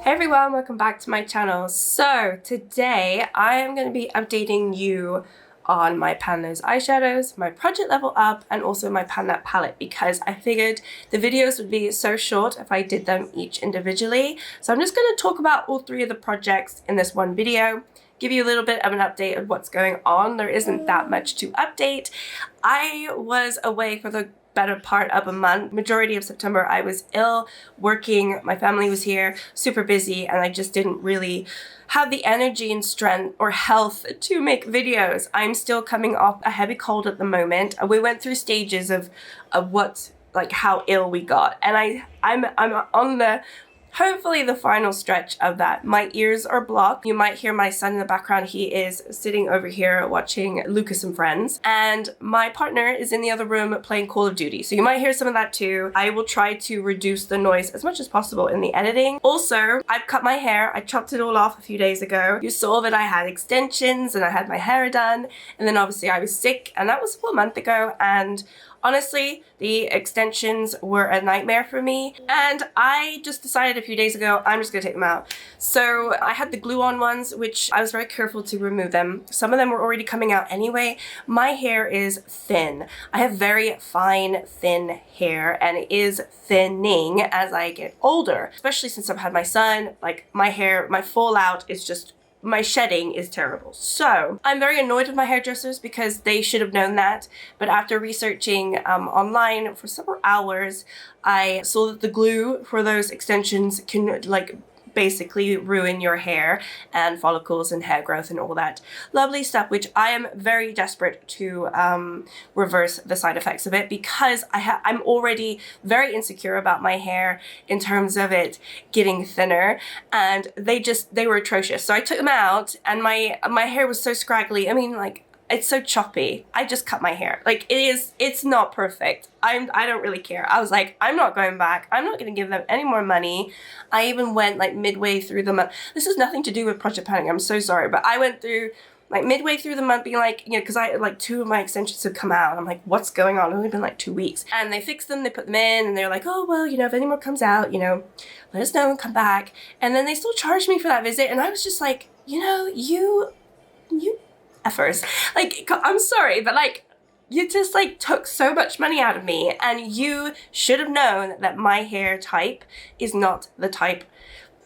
Hey everyone, welcome back to my channel. So today I am going to be updating you on my Pan Those eyeshadows, my Project Level Up, and also my Pan That palette, because I figured the videos would be so short if I did them each individually. So I'm just going to talk about all three of the projects in this one video, give you a little bit of an update of what's going on. There isn't that much to update. I was away for the better part of a month. Majority of September I was ill, working, my family was here, super busy, and I just didn't really have the energy and strength or health to make videos. I'm still coming off a heavy cold at the moment. We went through stages of what, like how ill we got, and I'm on the hopefully the final stretch of that. My ears are blocked. You might hear my son in the background. He is sitting over here watching Lucas and Friends, and my partner is in the other room playing Call of Duty. So you might hear some of that too. I will try to reduce the noise as much as possible in the editing. Also, I've cut my hair. I chopped it all off a few days ago. You saw that I had extensions and I had my hair done, and then obviously I was sick, and that was a full month ago, and honestly, the extensions were a nightmare for me, and I just decided a few days ago I'm just gonna take them out. So I had the glue-on ones, which I was very careful to remove them. Some of them were already coming out anyway. My hair is thin. I have very fine, thin hair, and it is thinning as I get older, especially since I've had my son. Like my hair, my fallout is just, my shedding is terrible. So I'm very annoyed with my hairdressers because they should have known that. But after researching online for several hours, I saw that the glue for those extensions can basically ruin your hair and follicles and hair growth and all that lovely stuff, which I am very desperate to reverse the side effects of it, because I'm already very insecure about my hair in terms of it getting thinner, and they were atrocious. So I took them out, and my hair was so scraggly. I mean, like, it's so choppy. I just cut my hair. Like, it's not perfect. I don't really care. I was like, I'm not going back. I'm not gonna give them any more money. I even went like midway through the month. This has nothing to do with Project Panic, I'm so sorry, but I went through like midway through the month being like, you know, because I like 2 of my extensions have come out. I'm like, what's going on? It's only been like 2 weeks. And they fixed them, they put them in, and they're like, oh, well, you know, if any more comes out, you know, let us know and come back. And then they still charged me for that visit, and I was just like, you know, you effers. Like, I'm sorry, but like, you just like took so much money out of me, and you should have known that my hair type is not the type.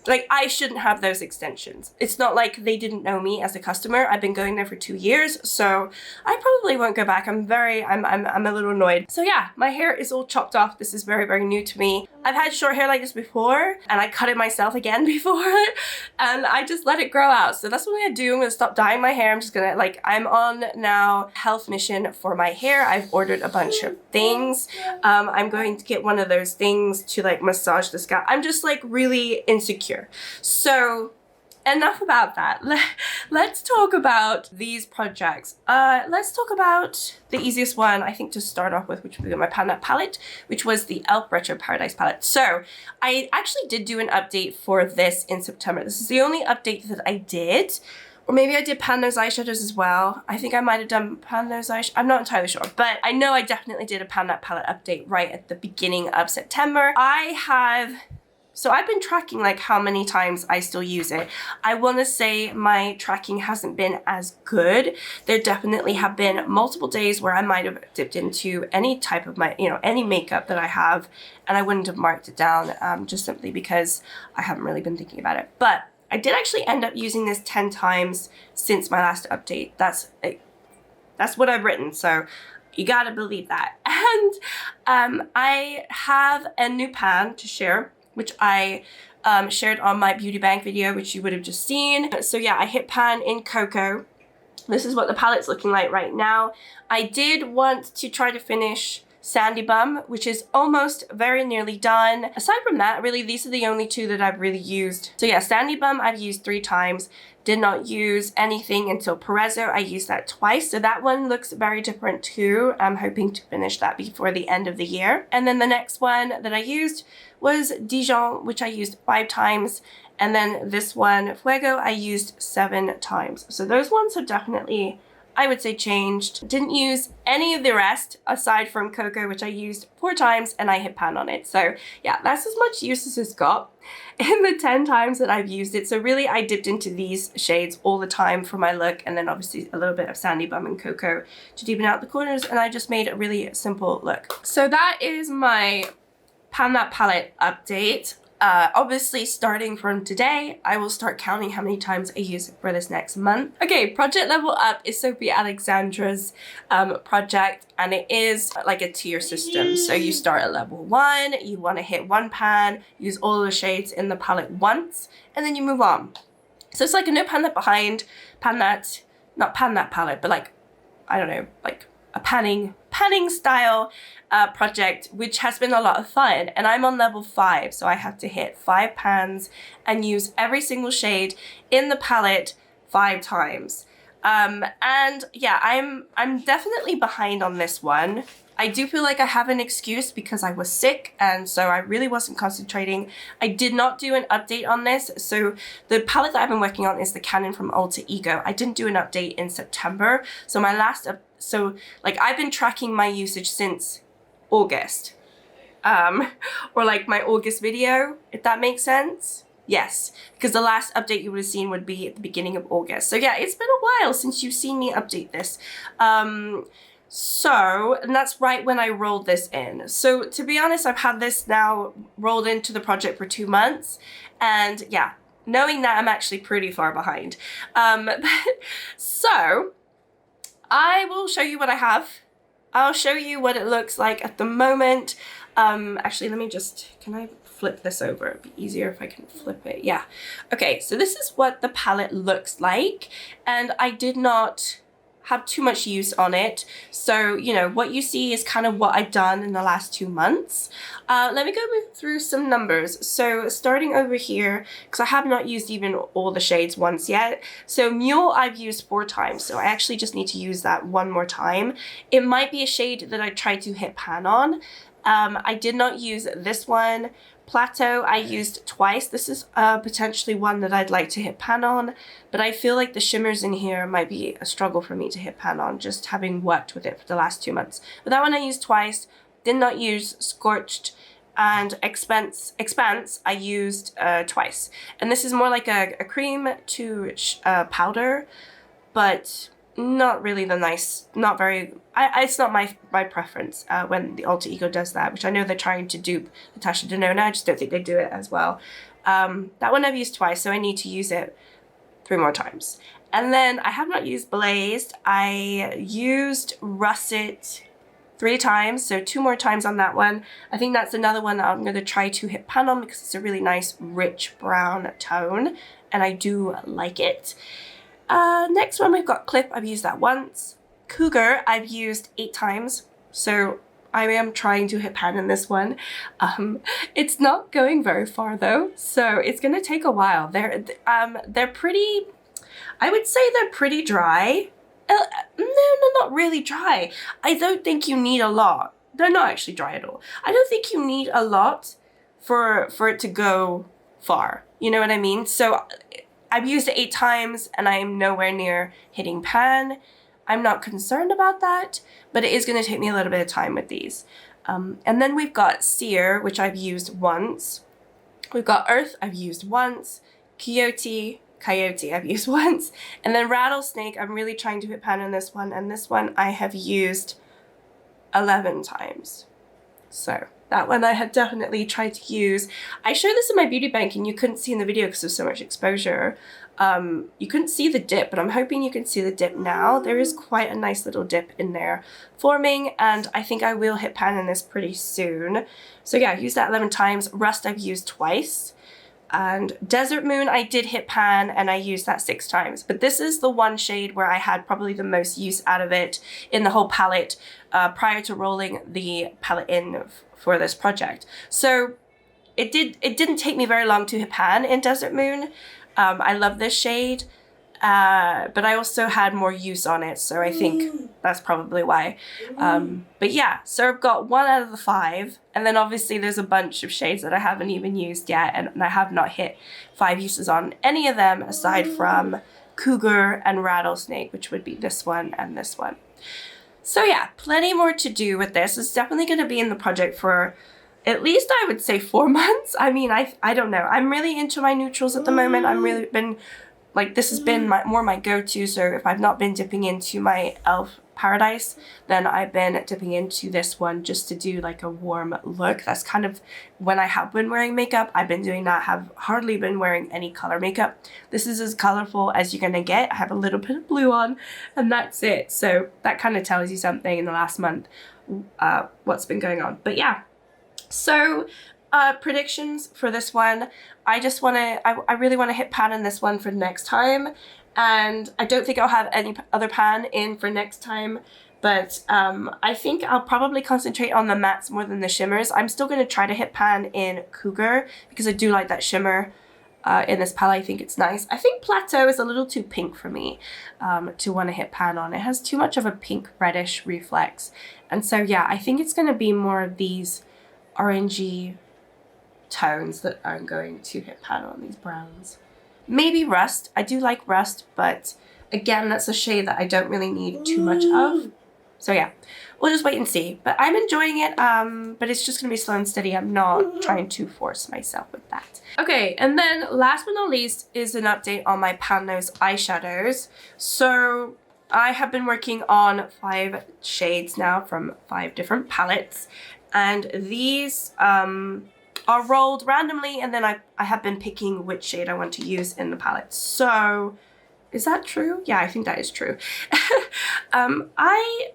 Like, I shouldn't have those extensions. It's not like they didn't know me as a customer. I've been going there for 2 years, so I probably won't go back. I'm a little annoyed. So yeah, my hair is all chopped off. This is very, very new to me. I've had short hair like this before, and I cut it myself again before, and I just let it grow out. So that's what I'm gonna do. I'm gonna stop dyeing my hair. I'm just gonna, like, I'm on now health mission for my hair. I've ordered a bunch of things. I'm going to get one of those things to like massage the scalp. I'm just like really insecure. So enough about that. Let's talk about these projects. Let's talk about the easiest one, I think, to start off with, which would be my Pan That palette, which was the e.l.f. Retro Paradise palette. So I actually did do an update for this in September. This is the only update that I did. Or maybe I did Pan Those eyeshadows as well. I think I might have done Pan Those eyeshadows. I'm not entirely sure, but I know I definitely did a Pan That palette update right at the beginning of September. So I've been tracking like how many times I still use it. I want to say my tracking hasn't been as good. There definitely have been multiple days where I might have dipped into any type of my, you know, any makeup that I have, and I wouldn't have marked it down just simply because I haven't really been thinking about it. But I did actually end up using this 10 times since my last update. That's what I've written, so you gotta believe that. And I have a new pan to share, which I shared on my beauty bank video, which you would have just seen. So yeah, I hit pan in Cocoa. This is what the palette's looking like right now. I did want to try to finish Sandy Bum, which is almost very nearly done. Aside from that, really, these are the only 2 that I've really used. So yeah, Sandy Bum I've used 3 times. Did not use anything until Parezzo. I used that twice, so that one looks very different too. I'm hoping to finish that before the end of the year. And then the next one that I used was Dijon, which I used 5 times. And then this one, Fuego, I used 7 times. So those ones have definitely I would say changed. Didn't use any of the rest aside from Cocoa, which I used 4 times and I hit pan on it. So yeah, that's as much use as it's got in the 10 times that I've used it. So really I dipped into these shades all the time for my look, and then obviously a little bit of Sandy Bum and Cocoa to deepen out the corners, and I just made a really simple look. So that is my Pan That palette update. Obviously starting from today, I will start counting how many times I use it for this next month. Okay, Project Level Up is Sophie Alexandra's project, and it is like a tier system. So you start at level 1, you want to hit 1 pan, use all the shades in the palette once, and then you move on. So it's like a no pan that behind, pan that, not pan that palette, but like, I don't know, like a panning style project, which has been a lot of fun. And I'm on level 5, so I have to hit 5 pans and use every single shade in the palette 5 times. And yeah, I'm definitely behind on this one. I do feel like I have an excuse because I was sick, and so I really wasn't concentrating. I did not do an update on this. So the palette that I've been working on is the Canon from Alter Ego. I didn't do an update in September. So my last, like I've been tracking my usage since August, or like my August video, if that makes sense. Yes, because the last update you would have seen would be at the beginning of August. So yeah, it's been a while since you've seen me update this. And that's right when I rolled this in. So to be honest, I've had this now rolled into the project for 2 months, and yeah, knowing that I'm actually pretty far behind. So I will show you what I have. I'll show you what it looks like at the moment. Actually, let me just, can I flip this over? It'd be easier if I can flip it. Yeah. Okay, so this is what the palette looks like, and I did not have too much use on it. So, you know, what you see is kind of what I've done in the last 2 months. Let me go through some numbers. So starting over here, because I have not used even all the shades once yet. So Mule I've used 4 times. So I actually just need to use that 1 more time. It might be a shade that I tried to hit pan on. I did not use this one. Plateau I used twice. This is potentially one that I'd like to hit pan on, but I feel like the shimmers in here might be a struggle for me to hit pan on, just having worked with it for the last 2 months. But that one I used twice. Did not use Scorched, and Expanse I used twice. And this is more like a cream to powder, but not really the nice, not very, it's not my preference when the Alter Ego does that, which I know they're trying to dupe Natasha Denona. I just don't think they do it as well. That one I've used twice, so I need to use it 3 more times. And then I have not used Blazed. I used Russet 3 times, so 2 more times on that one. I think that's another one that I'm going to try to hit pan on because it's a really nice rich brown tone, and I do like it. Next one we've got Clip. I've used that once. Cougar I've used 8 times, so I am trying to hit pan in this one. It's not going very far though, so it's gonna take a while. They're pretty, I would say they're pretty dry. No, not really dry. I don't think you need a lot. They're not actually dry at all. I don't think you need a lot for it to go far. You know what I mean? So I've used it 8 times and I'm nowhere near hitting pan. I'm not concerned about that, but it is going to take me a little bit of time with these. And then we've got Sear, which I've used once. We've got Earth, I've used once. Coyote I've used once. And then Rattlesnake, I'm really trying to hit pan on this one. And this one I have used 11 times. So that one I had definitely tried to use. I showed this in my beauty bank and you couldn't see in the video because there's so much exposure. You couldn't see the dip, but I'm hoping you can see the dip now. There is quite a nice little dip in there forming, and I think I will hit pan in this pretty soon. So yeah, I've used that 11 times. Rust I've used twice. And Desert Moon I did hit pan and I used that 6 times. But this is the one shade where I had probably the most use out of it in the whole palette prior to rolling the palette in for this project. So it didn't take me very long to hit pan in Desert Moon. I love this shade, but I also had more use on it, so I think that's probably why. But yeah, so I've got 1 out of the 5, and then obviously there's a bunch of shades that I haven't even used yet, and I have not hit 5 uses on any of them aside from Cougar and Rattlesnake, which would be this one and this one. So yeah, plenty more to do with this. It's definitely going to be in the project for at least, I would say, 4 months. I mean, I don't know. I'm really into my neutrals at the moment. I'm really been, like, this has been more my go-to. So if I've not been dipping into my e.l.f. Paradise, then I've been dipping into this one just to do like a warm look. That's kind of when I have been wearing makeup. I've been doing that, have hardly been wearing any color makeup. This is as colorful as you're gonna get. I have a little bit of blue on and that's it. So that kind of tells you something in the last month, what's been going on. But yeah, so predictions for this one. I really want to hit pan in this one for next time. And I don't think I'll have any other pan in for next time, but I think I'll probably concentrate on the mattes more than the shimmers. I'm still going to try to hit pan in Cougar because I do like that shimmer in this palette. I think it's nice. I think Plateau is a little too pink for me to want to hit pan on. It has too much of a pink reddish reflex. And so yeah, I think it's going to be more of these orangey tones that I'm going to hit pan on, these browns. Maybe Rust. I do like Rust, but again, that's a shade that I don't really need too much of. So yeah, we'll just wait and see. But I'm enjoying it, but it's just gonna be slow and steady. I'm not trying to force myself with that. Okay, and then last but not least is an update on my Pan Those eyeshadows. So I have been working on 5 shades now from 5 different palettes, and these are rolled randomly, and then I have been picking which shade I want to use in the palette. So is that true? Yeah, I think that is true. I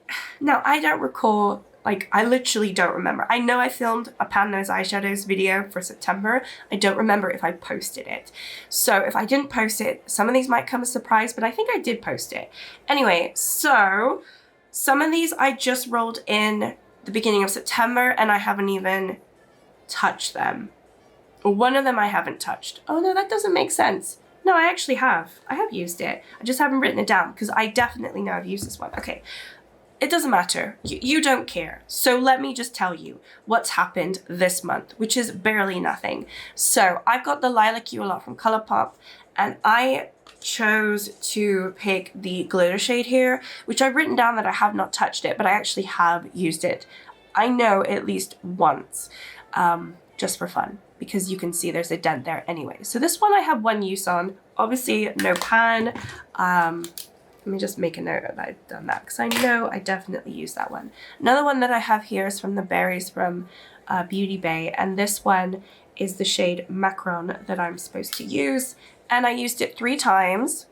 don't recall, like, I literally don't remember. I know I filmed a Pan Those Eyeshadows video for September. I don't remember if I posted it. So if I didn't post it, some of these might come as a surprise, but I think I did post it. Anyway, so some of these I just rolled in the beginning of September, and I haven't even touch them. One of them I haven't touched. Oh no, that doesn't make sense. No, I actually have. I have used it. I just haven't written it down because I definitely know I've used this one. Okay, it doesn't matter. You don't care. So let me just tell you what's happened this month, which is barely nothing. So I've got the Lilac You a Lot from Colourpop, and I chose to pick the glitter shade here, which I've written down that I have not touched it, but I actually have used it, I know, at least once. Just for fun, because you can see there's a dent there anyway. So this one I have 1 use on, obviously no pan. Let me just make a note that I've done that because I know I definitely used that one. Another one that I have here is from the Berries from Beauty Bay, and this one is the shade Macron that I'm supposed to use, and I used it 3 times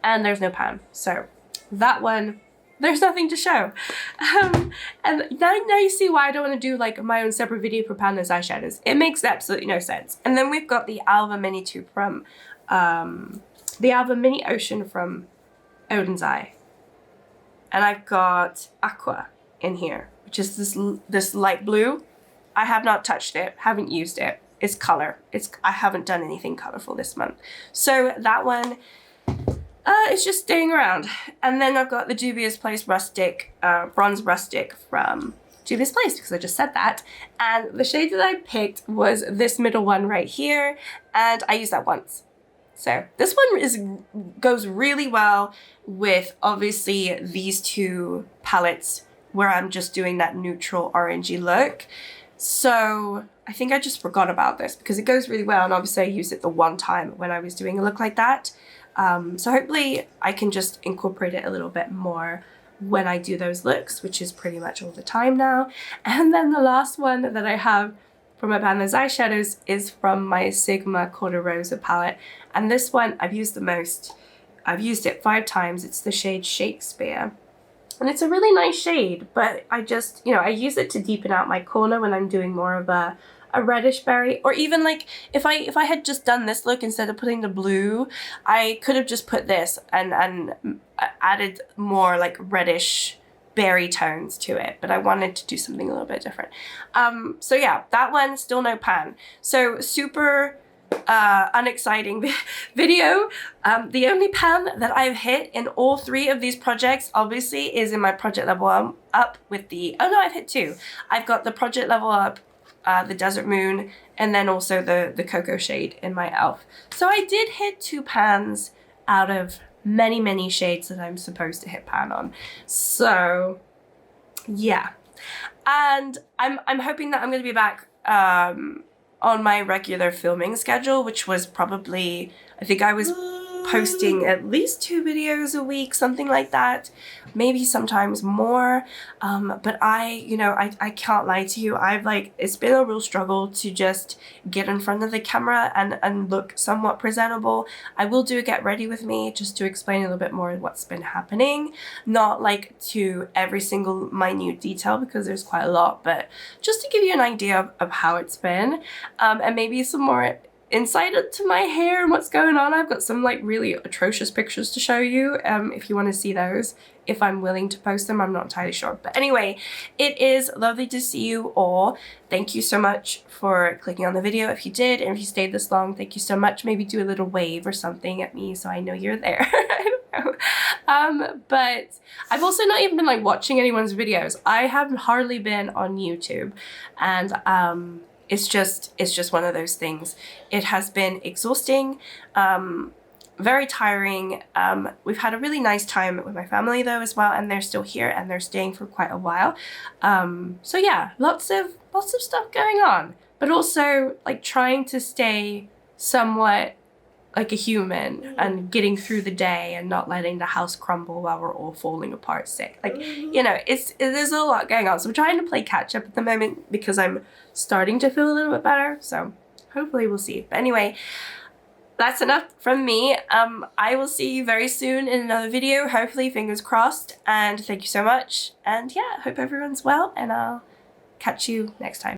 and there's no pan. So that one, there's nothing to show. And now you see why I don't want to do like my own separate video for Pan Those eyeshadows. It makes absolutely no sense. And then we've got the Alva Mini 2 from the Alva Mini Ocean from Odin's Eye. And I've got Aqua in here, which is this light blue. I have not touched it, haven't used it. It's color. I haven't done anything colorful this month. So that one, it's just staying around. And then I've got the Dubious Place Rustic, Bronze Rustic from Dubious Place, because I just said that. And the shade that I picked was this middle one right here, and I used that once. So this one goes really well with, obviously, these 2 palettes where I'm just doing that neutral orangey look. So I think I just forgot about this because it goes really well, and obviously I used it the one time when I was doing a look like that. So hopefully I can just incorporate it a little bit more when I do those looks, which is pretty much all the time now. And then the last one that I have for my Pan Those eyeshadows is from my Sigma Corda Rosa palette. And this one I've used the most. I've used it 5 times. It's the shade Shakespeare. And it's a really nice shade, but I just, I use it to deepen out my corner when I'm doing more of a reddish berry, or even like if I had just done this look instead of putting the blue, I could have just put this and added more like reddish berry tones to it, but I wanted to do something a little bit different. So yeah, that one, still no pan. So super unexciting video. The only pan that I've hit in all 3 of these projects, obviously, is in my Project Level Up with the, oh no, I've hit 2. I've got the Project Level Up, the Desert Moon, and then also the Cocoa shade in my e.l.f. So I did hit 2 pans out of many shades that I'm supposed to hit pan on. So yeah, and I'm hoping that I'm going to be back on my regular filming schedule, which was probably, I think I was posting at least 2 videos a week, something like that, maybe sometimes more. But I can't lie to you. It's been a real struggle to just get in front of the camera and look somewhat presentable. I will do a get ready with me just to explain a little bit more what's been happening, not like to every single minute detail because there's quite a lot, but just to give you an idea of how it's been, and maybe some more insight into my hair and what's going on. I've got some like really atrocious pictures to show you if you want to see those, if I'm willing to post them. I'm not entirely sure, but anyway, it is lovely to see you all. Thank you so much for clicking on the video. If you did, and if you stayed this long, thank you so much. Maybe do a little wave or something at me so I know you're there. I don't know. But I've also not even been like watching anyone's videos. I have hardly been on YouTube, and it's just one of those things. It has been exhausting, very tiring. We've had a really nice time with my family though as well, and they're still here and they're staying for quite a while. So yeah, lots of stuff going on, but also like trying to stay somewhat like a human and getting through the day and not letting the house crumble while we're all falling apart sick. Like, you know, there's a lot going on. So I'm trying to play catch up at the moment because I'm starting to feel a little bit better. So hopefully we'll see. But anyway, that's enough from me. I will see you very soon in another video, hopefully, fingers crossed. And thank you so much. And yeah, hope everyone's well, and I'll catch you next time.